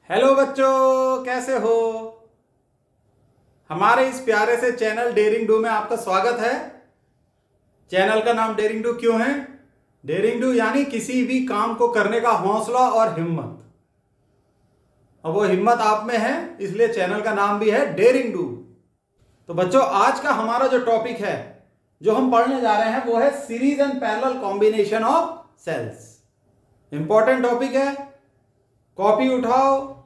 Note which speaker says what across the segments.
Speaker 1: Hello बच्चों, कैसे हो। हमारे इस प्यारे से चैनल डेरिंग डू में आपका स्वागत है। चैनल का नाम डेरिंग डू क्यों है? डेरिंग डू यानी किसी भी काम को करने का हौसला और हिम्मत। और वो हिम्मत आप में है, इसलिए चैनल का नाम भी है डेरिंग डू। तो बच्चों, आज का हमारा जो टॉपिक है, जो हम पढ़ने जा रहे हैं, वो है series and parallel combination of cells. Important topic है। कॉपी उठाओ,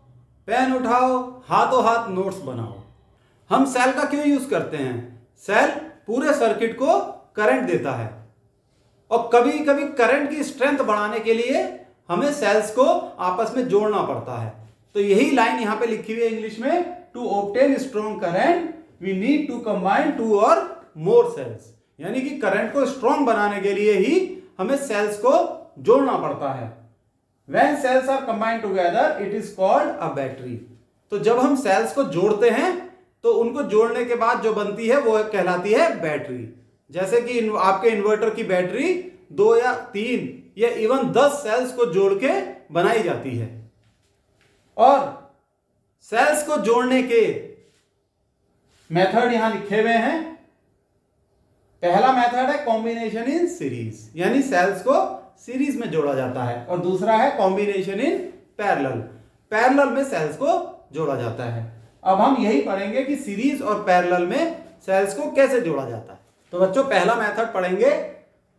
Speaker 1: पेन उठाओ, हाथों हाथ नोट्स बनाओ। हम सेल का क्यों यूज करते हैं? सेल पूरे सर्किट को करंट देता है और कभी कभी करंट की स्ट्रेंथ बढ़ाने के लिए हमें सेल्स को आपस में जोड़ना पड़ता है। तो यही लाइन यहां पे लिखी हुई है इंग्लिश में, to obtain strong current we need to combine two or more sales. यानी कि करंट को स्ट्रॉन्ग बनाने के लिए ही हमें सेल्स को जोड़ना पड़ता है। When cells are combined together, it is called a battery. तो जब हम सेल्स को जोड़ते हैं तो उनको जोड़ने के बाद जो बनती है वो कहलाती है बैटरी। जैसे कि आपके इन्वर्टर की बैटरी 2 या 3 या इवन 10 सेल्स को जोड़ के बनाई जाती है। और सेल्स को जोड़ने के मेथड यहां लिखे हुए हैं। पहला मेथड है कॉम्बिनेशन इन सीरीज, यानी सेल्स को सीरीज में जोड़ा जाता है। और दूसरा है कॉम्बिनेशन इन पैरेलल, पैरेलल में सेल्स को जोड़ा जाता है। अब हम यही पढ़ेंगे कि सीरीज और पैरेलल में सेल्स को कैसे जोड़ा जाता है। तो बच्चों, पहला मेथड पढ़ेंगे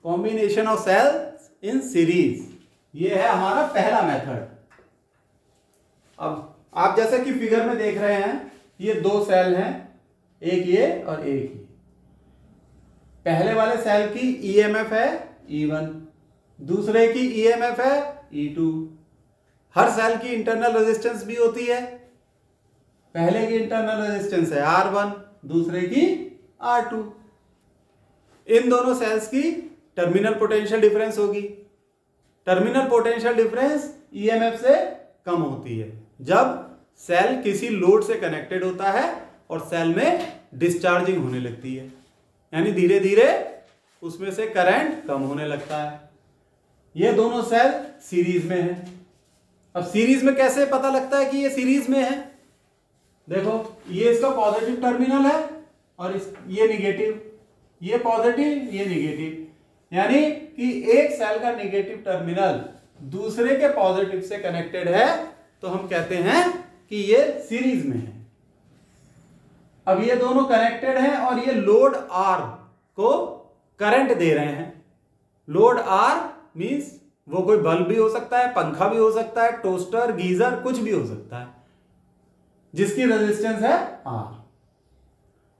Speaker 1: combination of cells in series. ये है हमारा पहला मेथड। अब आप जैसे कि फिगर में देख रहे हैं, ये 2 सेल हैं, एक ये और एक ये। पहले वाले सेल की ईएमएफ है E1, दूसरे की ईएमएफ है E2। हर सेल की इंटरनल रेजिस्टेंस भी होती है। पहले की इंटरनल रेजिस्टेंस है R1, दूसरे की R2। इन दोनों सेल्स की टर्मिनल पोटेंशियल डिफरेंस होगी। टर्मिनल पोटेंशियल डिफरेंस ईएमएफ से कम होती है जब सेल किसी लोड से कनेक्टेड होता है और सेल में डिस्चार्जिंग होने लगती है, यानी धीरे धीरे उसमें से करंट कम होने लगता है। ये दोनों सेल सीरीज में है। अब सीरीज में कैसे पता लगता है कि ये सीरीज में है? देखो, ये इसका पॉजिटिव टर्मिनल है और ये निगेटिव, ये पॉजिटिव, ये निगेटिव। यानी कि एक सेल का निगेटिव टर्मिनल दूसरे के पॉजिटिव से कनेक्टेड है, तो हम कहते हैं कि ये सीरीज में है। अब ये दोनों कनेक्टेड हैं और ये लोड R को करंट दे रहे हैं। लोड R मींस वो कोई बल्ब भी हो सकता है, पंखा भी हो सकता है, टोस्टर, गीजर, कुछ भी हो सकता है, जिसकी रेजिस्टेंस है R।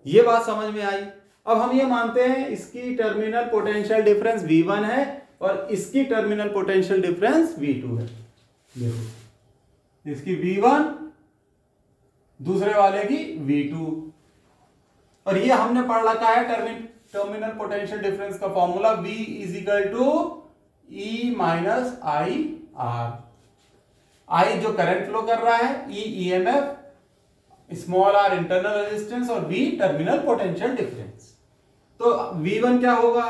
Speaker 1: ये बात समझ में आई। अब हम ये मानते हैं इसकी टर्मिनल पोटेंशियल डिफरेंस V1 है और इसकी टर्मिनल पोटेंशियल डिफरेंस V2 है। देखो, इसकी V1, दूसरे वाले की V2। और ये हमने पढ़ रखा है टर्मिनल पोटेंशियल डिफरेंस का formula, V is equal to E minus I R. I जो करंट फ्लो कर रहा है, E EMF, small r internal resistance और V टर्मिनल पोटेंशियल डिफरेंस। तो V1 क्या होगा?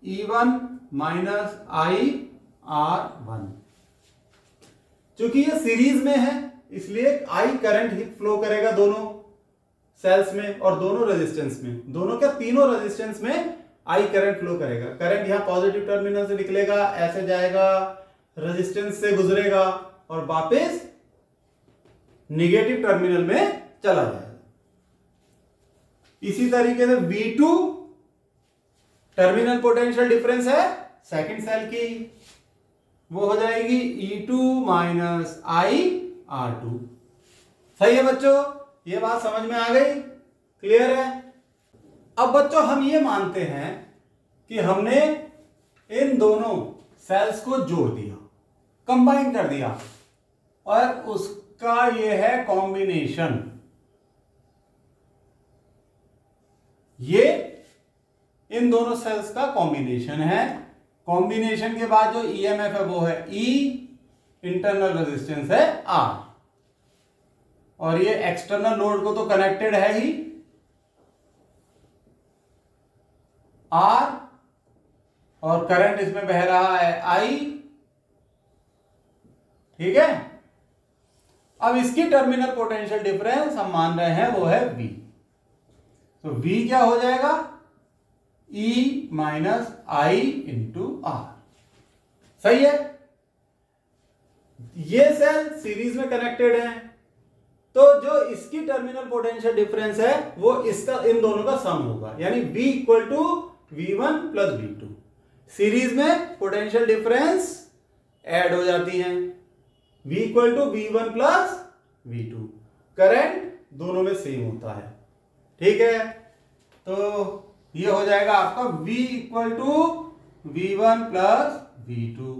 Speaker 1: E1 minus I are 1। चूंकि ये सीरीज में है इसलिए I करंट ही फ्लो करेगा दोनों सेल्स में और दोनों रेजिस्टेंस में। दोनों क्या, तीनों रेजिस्टेंस में I करंट फ्लो करेगा। करंट यहां पॉजिटिव टर्मिनल से निकलेगा, ऐसे जाएगा, रेजिस्टेंस से गुजरेगा और वापस नेगेटिव टर्मिनल में चला जाएगा। इसी तरीके से V2 टर्मिनल पोटेंशियल डिफरेंस है सेकंड सेल की, वो हो जाएगी E2 माइनस आई R2। सही है बच्चों? ये बात समझ में आ गई? क्लियर है? अब बच्चों, हम ये मानते हैं कि हमने इन दोनों सेल्स को जोड़ दिया, कंबाइन कर दिया, और उसका ये है कॉम्बिनेशन। ये इन दोनों सेल्स का कॉम्बिनेशन है। कॉम्बिनेशन के बाद जो ईएमएफ है वो है E, इंटरनल रेजिस्टेंस है R, और ये एक्सटर्नल लोड को तो कनेक्टेड है ही R, और करंट इसमें बह रहा है I, ठीक है। अब इसकी टर्मिनल पोटेंशियल डिफरेंस हम मान रहे हैं वो है V। तो V क्या हो जाएगा, E minus I into R. सही है। ये सेल सीरीज में कनेक्टेड है, तो जो इसकी टर्मिनल पोटेंशियल डिफरेंस है वो इसका इन दोनों का सम होगा, यानी V equal to V1 plus V2। Series में पोटेंशियल डिफरेंस ऐड हो जाती हैं, V equal to V1 plus V2। Current दोनों में सेम होता है, ठीक है। तो ये हो जाएगा आपका V equal to V1 plus V2।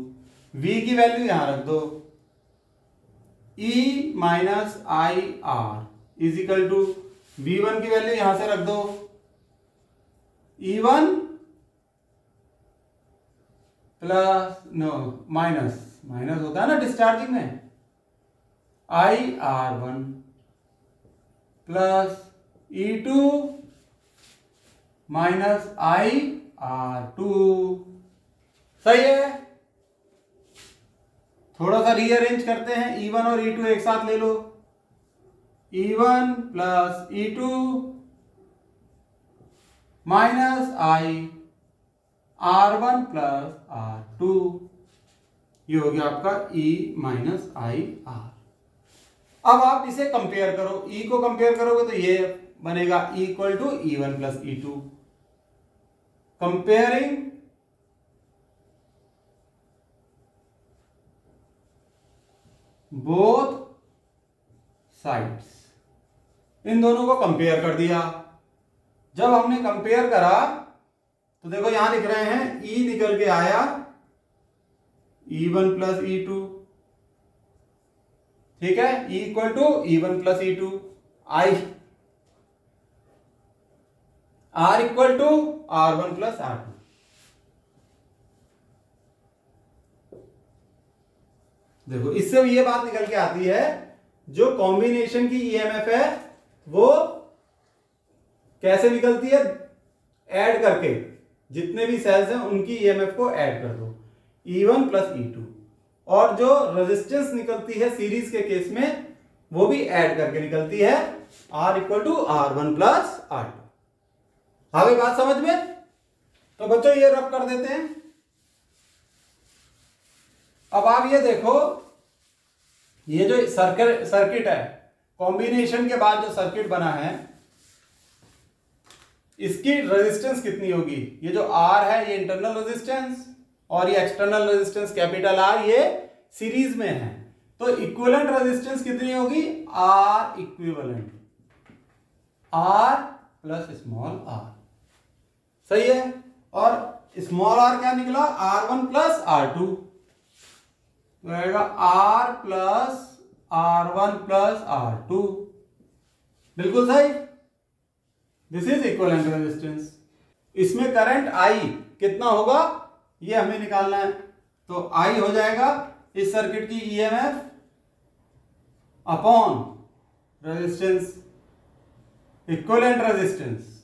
Speaker 1: V की वैल्यू यहां रख दो, E minus I R is equal to V1 की वैल्यू यहां से रख दो, E1 प्लस नो माइनस होता है ना डिस्चार्जिंग में, I R one plus E2 minus I R two. सही है। थोड़ा सा रीअरेंज करते हैं, E1 और E2 एक साथ ले लो, E1 प्लस E2 माइनस आई R1 प्लस R2। ये हो गया आपका E माइनस आई आर। अब आप इसे कंपेयर करो, E को कंपेयर करोगे तो ये बनेगा E equal to E1 plus E2। Comparing both sides, इन दोनों को कंपेयर कर दिया। जब हमने कंपेयर करा तो देखो यहां लिख रहे हैं E निकल के आया E1 प्लस E2, ठीक है। E equal to E1 plus E2, I R equal to R1 plus R2। देखो इससे ये बात निकल के आती है, जो कॉम्बिनेशन की ईएमएफ है वो कैसे निकलती है, ऐड करके जितने भी सेल्स हैं उनकी ईएमएफ को ऐड कर दो, E1 प्लस E2। और जो रेजिस्टेंस निकलती है सीरीज के केस में वो भी ऐड करके निकलती है, R equal to R1 plus R2। आ गई बात समझ में? तो बच्चों ये रब कर देते हैं। अब आप ये देखो, ये जो सर्किट है, कॉम्बिनेशन के बाद जो सर्किट बना है, इसकी रेजिस्टेंस कितनी होगी? ये जो R है ये इंटरनल रेजिस्टेंस और ये एक्सटर्नल रेजिस्टेंस कैपिटल R ये सीरीज में है, तो इक्विवेलेंट रेजिस्टेंस कितनी होगी? R equivalent, R plus small r। सही है। और स्मॉल r क्या निकला? R1 प्लस R2 रहेगा, R plus R1 plus R2। बिल्कुल सही। This is equivalent resistance. इसमें करंट I कितना होगा ये हमें निकालना है, तो I हो जाएगा इस सर्किट की EMF upon resistance, equivalent resistance.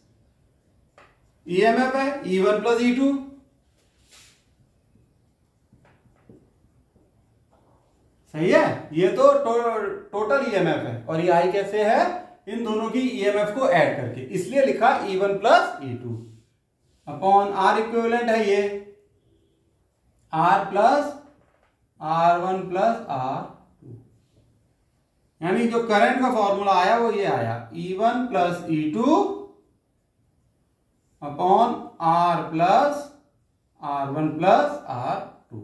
Speaker 1: EMF है E1 प्लस E2, सही है। ये तो टोटल ईएमएफ है, और ये I कैसे है? इन दोनों की ईएमएफ को ऐड करके, इसलिए लिखा E1 plus E2 upon R equivalent है ये R plus R1 plus R2। यानी जो करंट का फॉर्मूला आया वो ये आया, E1 plus E2 upon R plus R1 plus R2।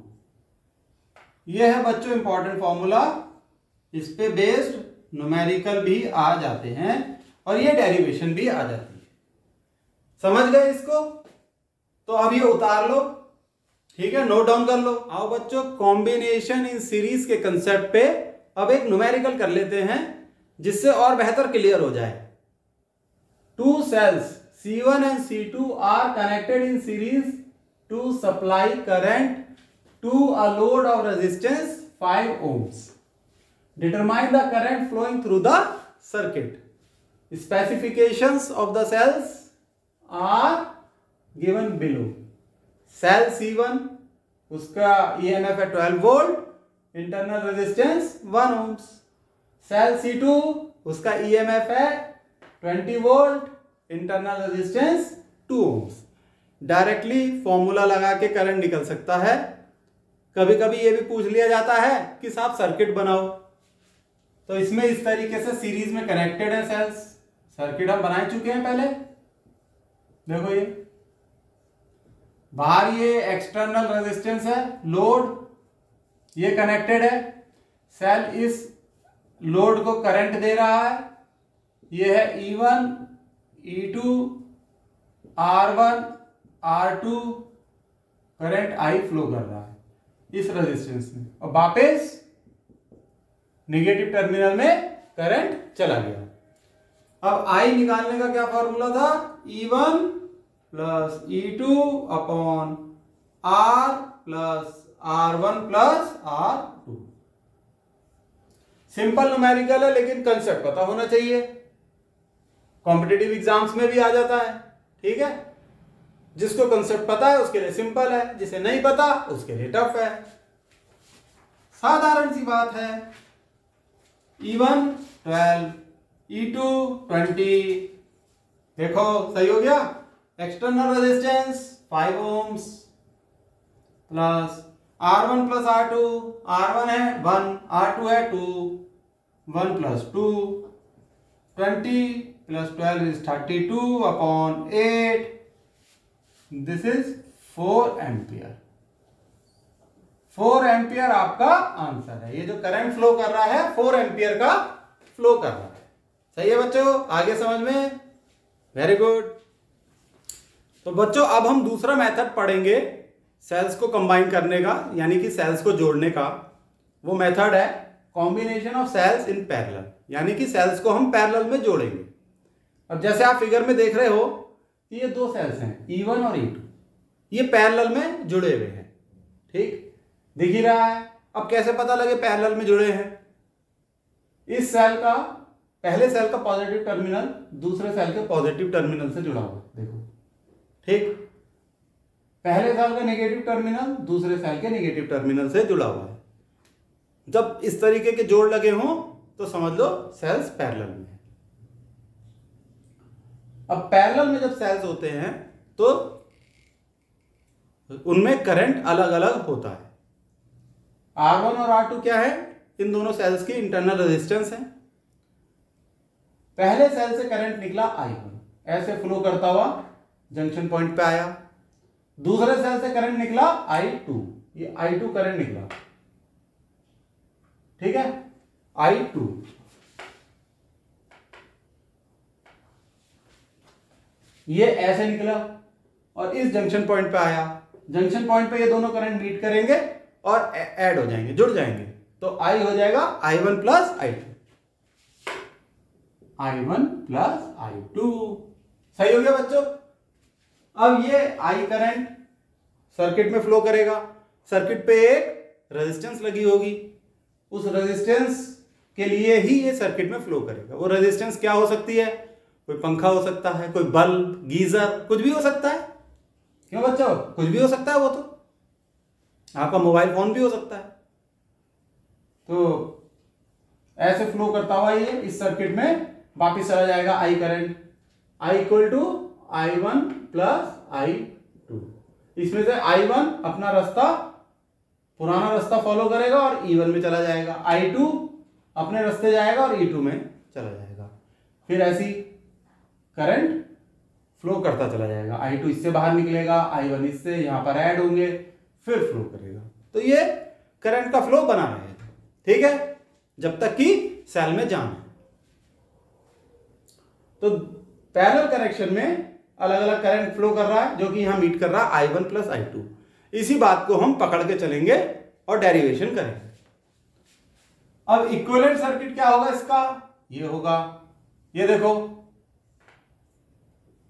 Speaker 1: ये है बच्चों इंपॉर्टेंट फॉर्मूला। इस पे बेस्ड न्यूमेरिकल भी आ जाते हैं और ये डेरिवेशन भी आ जाती है। समझ गए इसको? तो अब ये उतार लो, ठीक है, नोट डाउन कर लो। आओ बच्चों, कॉम्बिनेशन इन सीरीज के कंसेप्ट पे अब एक न्यूमेरिकल कर लेते हैं जिससे और बेहतर क्लियर हो जाए। Two cells C1 and C2 are connected in series to supply current to a load of resistance 5 ohms. Determine the current flowing through the circuit. Specifications of the cells are given below. Cell C1 उसका EMF है 12 volt internal resistance 1 ohms। Cell C2 उसका EMF है 20 volt, internal resistance 2 ohms। Directly formula लगा के current निकल सकता है। कभी कभी ये भी पूछ लिया जाता है कि साहब सर्किट बनाओ, तो इसमें इस तरीके से सीरीज में कनेक्टेड है सेल्स। सर्किट हम बना चुके हैं पहले। देखो ये बाहर ये एक्सटर्नल रेजिस्टेंस है लोड, ये कनेक्टेड है। सेल इस लोड को करंट दे रहा है। ये है E1, E2, R1, R2, current I flow कर रहा है इस रेजिस्टेंस में, और वापस नेगेटिव टर्मिनल में करंट चला गया। अब I निकालने का क्या फॉर्मूला था? E1 plus E2 upon R plus R1 plus R2। Simple numerical है, लेकिन कंसेप्ट पता होना चाहिए। कॉम्पिटिटिव एग्जाम्स में भी आ जाता है। ठीक है, जिसको कंसेप्ट पता है उसके लिए सिंपल है, जिसे नहीं पता उसके लिए टफ है। साधारण सी बात है। E1 12, E2 20। देखो सही हो गया। External resistance 5 ohms plus R1 plus R2, R1 है 1, R2 है 2, 1 plus 2, 20 plus 12 is 32 upon 8। This is 4 ampere. 4 ampere आपका आंसर है। ये जो करंट फ्लो कर रहा है 4 एम्पियर का फ्लो कर रहा है। सही है बच्चों, आगे समझ में? Very good. तो बच्चों अब हम दूसरा मेथड पढ़ेंगे सेल्स को कंबाइन करने का, यानी कि सेल्स को जोड़ने का। वो मेथड है combination of cells in parallel, यानी कि सेल्स को हम पैरेलल में जोड़ेंगे। अब जैसे आप फिगर में देख रहे हो, ये दो सेल्स हैं E1 और E2, ये पैरेलल में जुड़े हुए हैं। ठीक दिख ही रहा है। अब कैसे पता लगे पैरेलल में जुड़े हैं? इस सेल का, पहले सेल का पॉजिटिव टर्मिनल दूसरे सेल के पॉजिटिव टर्मिनल से जुड़ा हुआ, देखो। ठीक, पहले सेल का नेगेटिव टर्मिनल दूसरे सेल के नेगेटिव टर्मिनल से जुड़ा हुआ है। जब इस तरीके के जोड़ लगे हों तो समझ लो सेल्स पैरेलल में है। अब पैरेलल में जब सेल्स होते हैं तो उनमें करंट अलग अलग होता है। R1 और R2 क्या है? इन दोनों सेल्स की इंटरनल रेजिस्टेंस है। पहले सेल से करंट निकला I1, ऐसे फ्लो करता हुआ जंक्शन पॉइंट पे आया। दूसरे सेल से करंट निकला I2, ये I2 करंट निकला। ठीक है, I2। ये ऐसे निकला और इस जंक्शन पॉइंट पे आया। जंक्शन पॉइंट पे ये दोनों करंट मीट करेंगे और ऐड हो जाएंगे, जुड़ जाएंगे। तो I हो जाएगा I1 plus I2, I1 plus I2। सही हो गया बच्चों? अब ये I करंट सर्किट में फ्लो करेगा। सर्किट पे एक रेजिस्टेंस लगी होगी, उस रेजिस्टेंस के लिए ही ये सर्किट में फ्लो करेगा। वो रेजिस्टेंस क्या हो सकती है? कोई पंखा हो सकता है, कोई बल्ब, गीजर, कुछ भी हो सकता है। क्यों बच्चों? कुछ भी हो सकता है। वो तो आपका मोबाइल फोन भी हो सकता है। तो ऐसे फ्लो करता हुआ ये इस सर्किट में वापिस चला जाएगा I current. I equal to I1 plus I2। इसमें से I1 अपना रास्ता, पुराना रास्ता फॉलो करेगा और E1 में चला जाएगा। I2 अपने रास्ते जाएगा और E2 में चला जाएगा। फिर ऐसी करंट फ्लो करता चला जाएगा। I2 इससे बाहर निकलेगा, I1 इससे, यहां पर ऐड होंगे, फिर फ्लो करेगा। तो ये करंट का फ्लो बना रहेगा। ठीक है, जब तक कि सेल में जाम है। तो पैरेलल कनेक्शन में अलग अलग करंट फ्लो कर रहा है, जो कि यहां मीट कर रहा है I1 प्लस I2। इसी बात को हम पकड़ के चलेंगे और डेरिवेशन करेंगे। अब इक्विवेलेंट सर्किट क्या होगा इसका? ये होगा, ये देखो,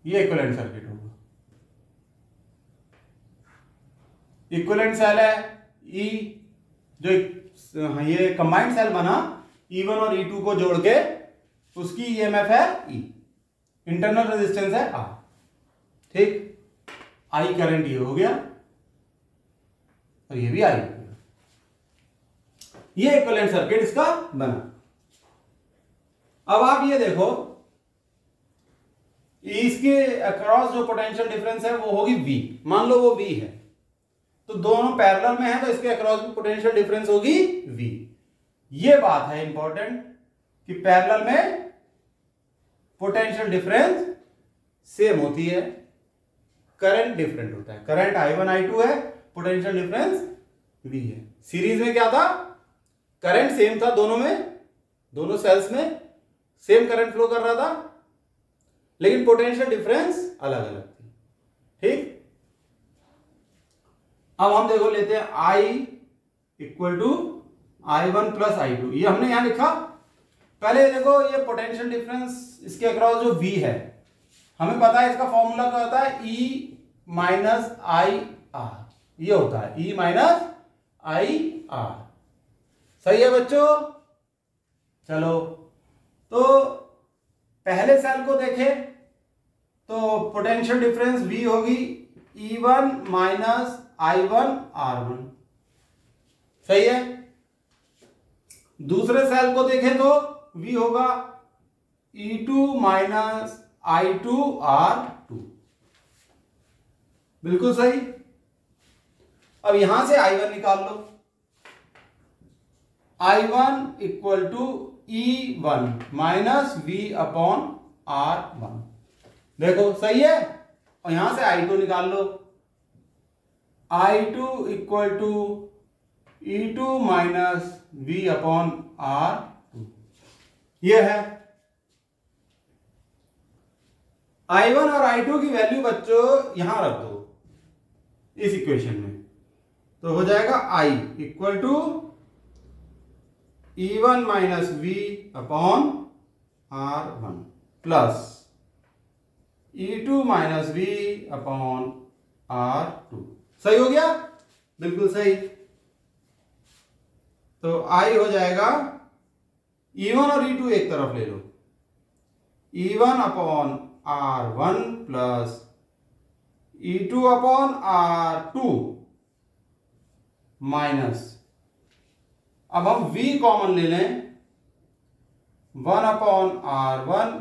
Speaker 1: ये इक्विवेलेंट सर्किट होगा। इक्विवेलेंट सेल है E, जो ये कंबाइंड सेल बना E1 और E2 को जोड़ के, उसकी EMF है E, इंटरनल रेजिस्टेंस है R। ठीक, I करंट ये हो गया और ये भी I हो गया। ये इक्विवेलेंट सर्किट इसका बना। अब आप ये देखो, इसके अक्रॉस जो पोटेंशियल डिफरेंस है वो होगी V। मान लो वो V है, तो दोनों पैरेलल में है तो इसके अक्रॉस भी पोटेंशियल डिफरेंस होगी V। ये बात है इंपॉर्टेंट कि पैरेलल में पोटेंशियल डिफरेंस सेम होती है, करंट डिफरेंट होता है। करंट I1 I2 है, पोटेंशियल डिफरेंस V है। सीरीज में क्या था, करंट सेम था दोनों में, दोनों सेल्स में सेम करंट फ्लो कर रहा था, लेकिन पोटेंशियल डिफरेंस अलग अलग थी। ठीक, अब हम देखो लेते हैं I equal to I1 plus I2। ये हमने यहां लिखा। पहले देखो ये पोटेंशियल डिफरेंस इसके अक्रॉस जो V है, हमें पता है इसका फॉर्मूला क्या होता है, E माइनस आई आर। ये होता है E माइनस आई आर। सही है बच्चों? चलो, तो पहले सेल को देखें तो पोटेंशियल डिफरेंस V होगी E1 माइनस I1 R1। सही है। दूसरे सेल को देखें तो V होगा E2 माइनस I2 R2। बिल्कुल सही। अब यहां से I1 निकाल लो। I1 equal to E1 minus V upon R1। देखो सही है। और यहां से I2 निकाल लो। I2 equal to E2 minus V upon R2। यह है I1 और I2 की वैल्यू बच्चों यहां रख दो इस इक्वेशन में, तो हो जाएगा I equal to E1 minus V upon R1 plus E2 minus V upon R2। सही हो गया? बिल्कुल सही। तो I हो जाएगा, E1 और E2 एक तरफ ले लो, E1 upon R1 plus E2 upon R2 minus, अब हम V कॉमन ले लें, 1 upon R1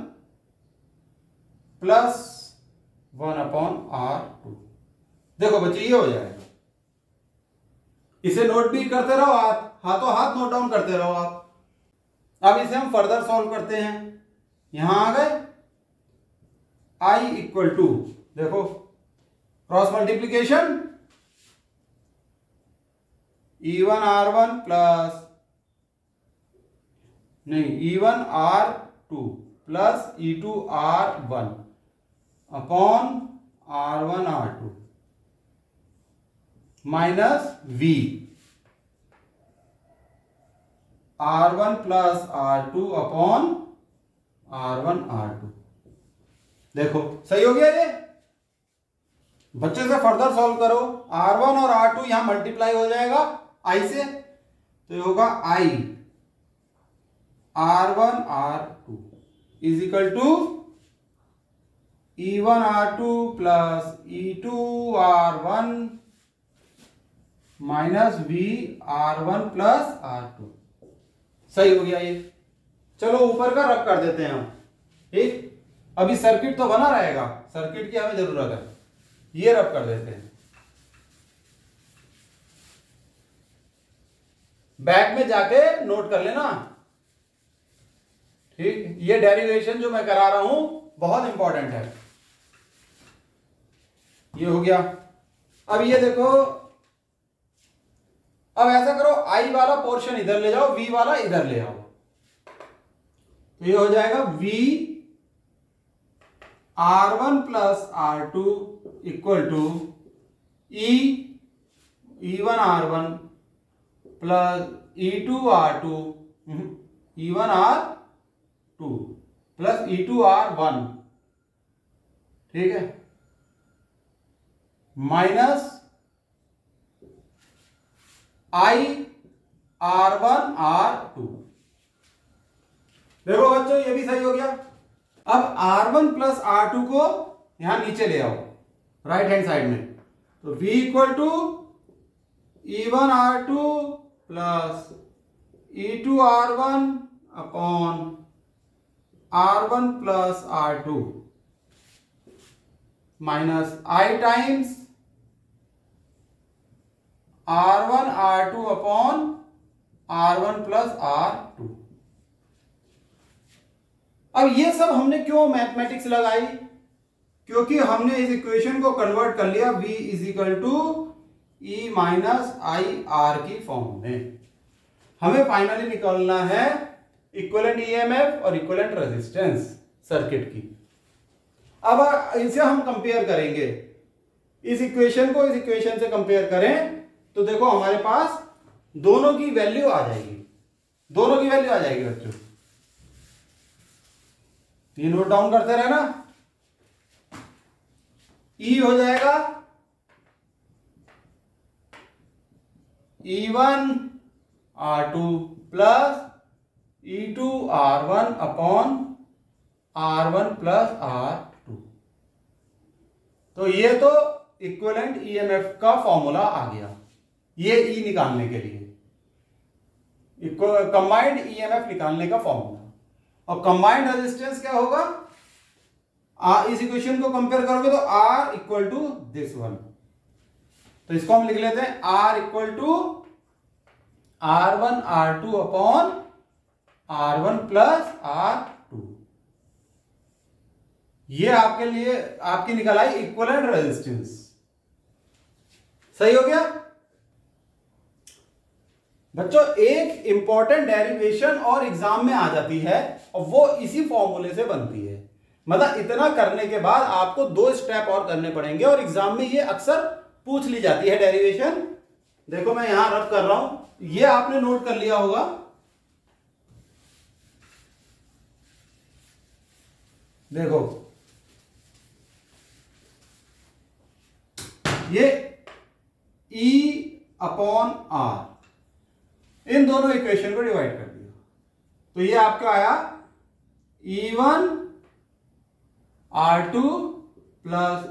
Speaker 1: plus 1 upon R2। देखो बच्चे ये हो जाएगा। इसे नोट भी करते रहो, हाथों हाथ नोट डाउन करते रहो आप। अब इसे हम फर्दर सॉल्व करते हैं। यहां आ गए I इक्वल टू, देखो cross multiplication, E1 R1 plus नहीं E1 R2 plus E2 R1 upon R1 R2 minus V R1 plus R2 upon R1 R2। देखो सही हो गया ये। बच्चे से फर्दर सॉल्व करो। R1 और R2 यहां मल्टीप्लाई हो जाएगा I से, तो ये होगा I R1 R2 is equal to E1 R2 plus E2 R1 minus V R1 plus R2। सही हो गया ये। चलो ऊपर का रब कर देते हैं हम। ठीक, अभी सर्किट तो बना रहेगा, सर्किट की हमें जरूरत है। ये रब कर देते हैं। बैक में जाके नोट कर लेना। ठीक, ये डेरिवेशन जो मैं करा रहा हूं बहुत इंपॉर्टेंट है। ये हो गया। अब ये देखो, अब ऐसा करो, I वाला पोर्शन इधर ले जाओ, V वाला इधर ले आओ, तो ये हो जाएगा V R1 plus R2 equal to E1 R1 plus E2 R2 E1 R2 plus E2 R1। ठीक है, माइनस I R1 R2। देखो बच्चों ये भी सही हो गया। अब R1 प्लस R2 को यहां नीचे ले आओ राइट हैंड साइड में, तो V equal to E1 R2 plus E2R1 upon R1 plus R2 minus I times R1 R2 upon R1 plus R2। अब ये सब हमने क्यों मैथमेटिक्स लगाई? क्योंकि हमने इस इक्वेशन को कन्वर्ट कर लिया V is equal to E minus I R की फॉर्म में। हमें फाइनली निकालना है इक्विवेलेंट ईएमएफ और इक्विवेलेंट रेजिस्टेंस सर्किट की। अब इनसे हम कंपेयर करेंगे, इस इक्वेशन को इस इक्वेशन से कंपेयर करें तो देखो हमारे पास दोनों की वैल्यू आ जाएगी, दोनों की वैल्यू आ जाएगी बच्चों। ये नोट डाउन करते रहना। E हो जाएगा E1 R2 plus E2 R1 upon R1 plus R2। तो ये तो इक्विवेलेंट ईएमएफ का फॉर्मूला आ गया, ये E निकालने के लिए कंबाइंड ईएमएफ निकालने का फॉर्मूला। और कंबाइंड रेजिस्टेंस क्या होगा? इस इक्वेशन को कंपेयर करोगे तो R equal to this one, तो इसको हम लिख लेते हैं R equal to R1 R2 upon R1 plus R2। ये आपके लिए आपकी निकल आई इक्विवेलेंट रेजिस्टेंस। सही हो गया बच्चों? एक इंपॉर्टेंट डेरिवेशन और एग्जाम में आ जाती है और वो इसी फॉर्मूले से बनती है। मतलब इतना करने के बाद आपको 2 स्टेप और करने पड़ेंगे और एग्जाम में ये अक्सर पूछ ली जाती है डेरिवेशन। देखो मैं यहां रब कर रहा हूं, ये आपने नोट कर लिया होगा। देखो ये E अपॉन R, इन दोनों इक्वेशन को डिवाइड कर दिया तो ये आपका आया E1 R2 plus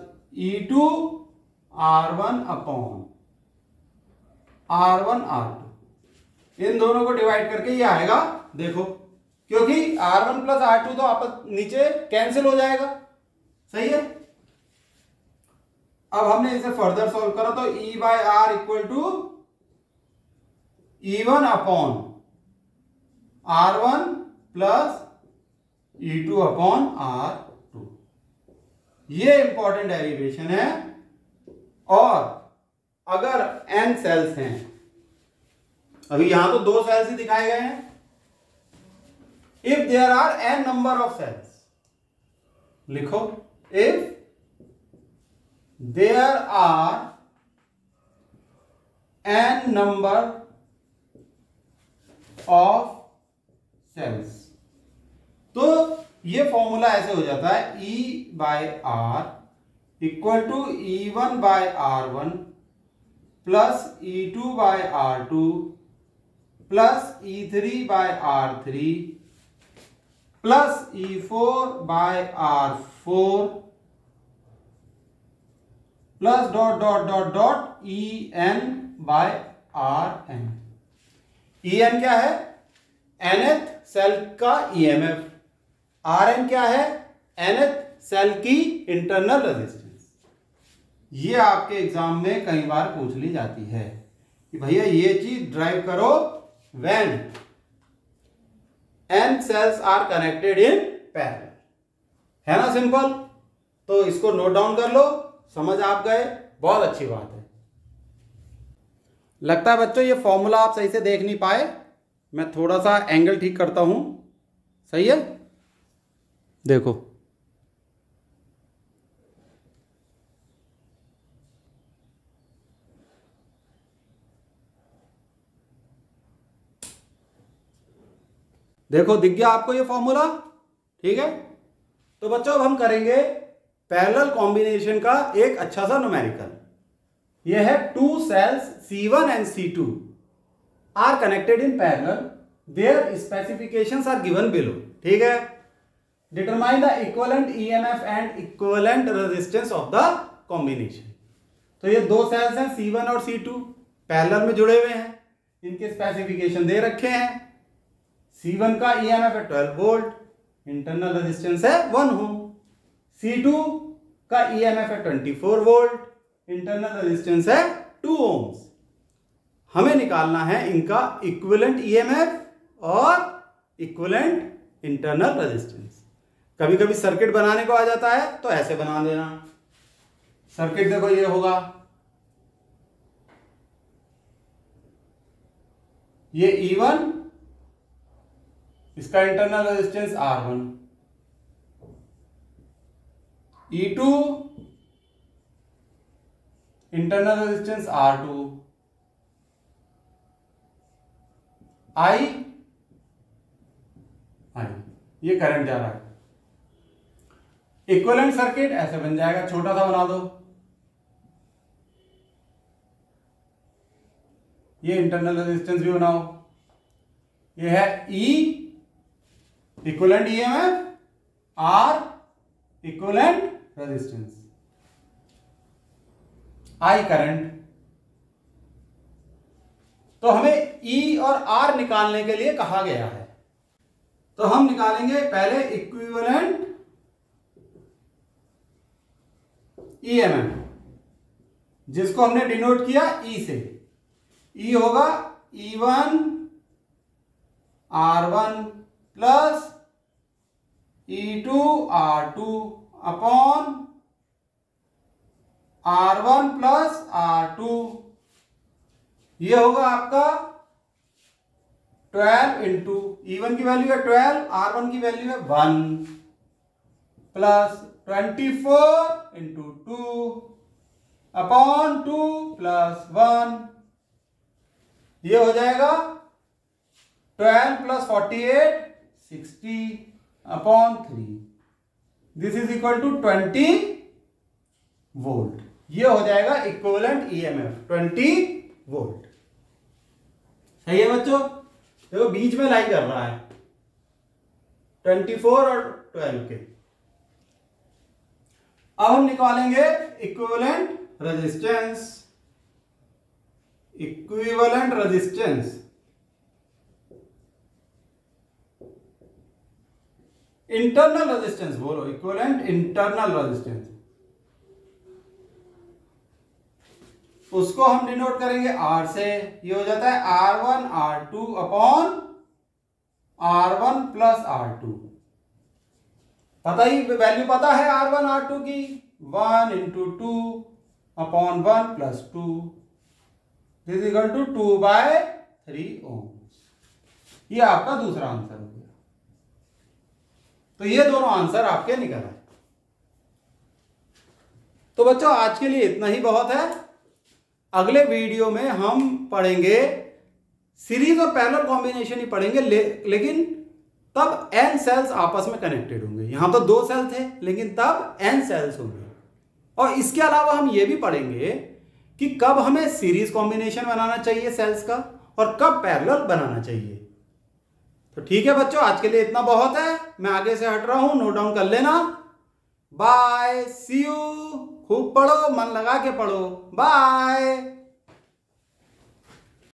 Speaker 1: E2 R1 upon R1 R2। इन दोनों को डिवाइड करके ये आएगा, देखो क्योंकि R1 प्लस R2 तो आपस नीचे कैंसिल हो जाएगा। सही है। अब हमने इसे फर्दर सॉल्व करा तो E by R equal to E1 upon R1 plus E2 upon R2। ये इंपॉर्टेंट डेरिवेशन है। और अगर n सेल्स हैं, अभी यहां तो 2 सेल्स ही दिखाए गए हैं, if there are n number of cells, लिखो if there are n number of cells, तो ये फॉर्मूला ऐसे हो जाता है E by R equal to E1 by R1 plus E2 by R2 plus E3 by R3 plus E4 by R4 plus dot dot dot dot En by Rn। En क्या है? nth cell का EMF. Rn क्या है? nth cell की internal resistance. ये आपके exam में कई बार पूछ ली जाती है कि भैया ये चीज ड्राइव करो when n cells are connected in parallel. है ना सिंपल? तो इसको नोट डाउन कर लो, समझ आप गए, बहुत अच्छी बात है। लगता है बच्चों ये फॉर्मूला आप सही से देख नहीं पाए, मैं थोड़ा सा एंगल ठीक करता हूं। सही है, देखो देखो दिख गया आपको ये फॉर्मूला? ठीक है। तो बच्चों अब हम करेंगे पैरेलल कॉम्बिनेशन का एक अच्छा सा न्यूमेरिकल। ये है 2 cells C1 and C2 are connected in parallel, their specifications are given below. ठीक है। Determine the equivalent EMF and equivalent resistance of the combination. तो ये 2 सेल्स हैं C1 और C2, पैरेलल में जुड़े हुए हैं, इनके स्पेसिफिकेशन दे रखे हैं। C1 का ईएमएफ है 12 वोल्ट, इंटरनल रेजिस्टेंस है 1 ओम। C2 का ईएमएफ है 24 वोल्ट, इंटरनल रेजिस्टेंस है 2 ओम्स। हमें निकालना है इनका इक्विवेलेंट ईएमएफ और इक्विवेलेंट इंटरनल रेजिस्टेंस। कभी कभी सर्किट बनाने को आ जाता है तो ऐसे बना देना। सर्किट देखो ये होगा, ये E1, इसका internal resistance R1, E2 internal resistance R2, I ये करंट जा रहा है। इक्विवेलेंट सर्किट ऐसे बन जाएगा, छोटा सा बना दो, ये इंटरनल रेजिस्टेंस भी बनाओ, ये है E equivalent EMF, R equivalent resistance, I current. तो हमें E और R निकालने के लिए कहा गया है, तो हम निकालेंगे पहले इक्विवेलेंट ईएमएफ, जिसको हमने डिनोट किया E से। E होगा E1 R1 plus E2 R2 upon R1 plus R2, ये होगा आपका 12 इंटू E1 की वैल्यू है 12, R1 की वैल्यू है 1 प्लस 24 इंटू 2 अपॉन 2 प्लस 1, ये हो जाएगा 12 plus 48 60 upon 3, this is equal to 20 volt. ये हो जाएगा इक्विवेलेंट ईएमएफ 20 वोल्ट। सही है बच्चों? देखो बीच में लाई कर रहा है 24 और 12 के। अब हम निकालेंगे equivalent resistance. Equivalent resistance internal resistance बोलो, इक्विवेलेंट इंटरनल रेजिस्टेंस, उसको हम डिनोट करेंगे R से। ये हो जाता है R1 R2 upon R1 plus R2। पता ही वैल्यू पता है R1 R2 की, 1 into 2 upon 1 plus 2, this equal to 2/3 ohms. ये आपका दूसरा आंसर हो गया। तो ये दोनों आंसर आपके निकल आए। तो बच्चों आज के लिए इतना ही बहुत है। अगले वीडियो में हम पढ़ेंगे सीरीज और पैरेलल कॉम्बिनेशन ही पढ़ेंगे, लेकिन तब n सेल्स आपस में कनेक्टेड होंगे। यहां तो 2 सेल थे, लेकिन तब n सेल्स होंगे। और इसके अलावा हम ये भी पढ़ेंगे कि कब हमें सीरीज कॉम्बिनेशन बनाना चाहिए सेल्स का और कब पैरेलल बनाना चाहिए। तो ठीक है बच्चों, आज के लिए इतना बहुत है। मैं आगे से हट रहा हूं, नोट डाउन कर लेना। Bye, see you. खूब पढ़ो, मन लगा के पढ़ो। बाय।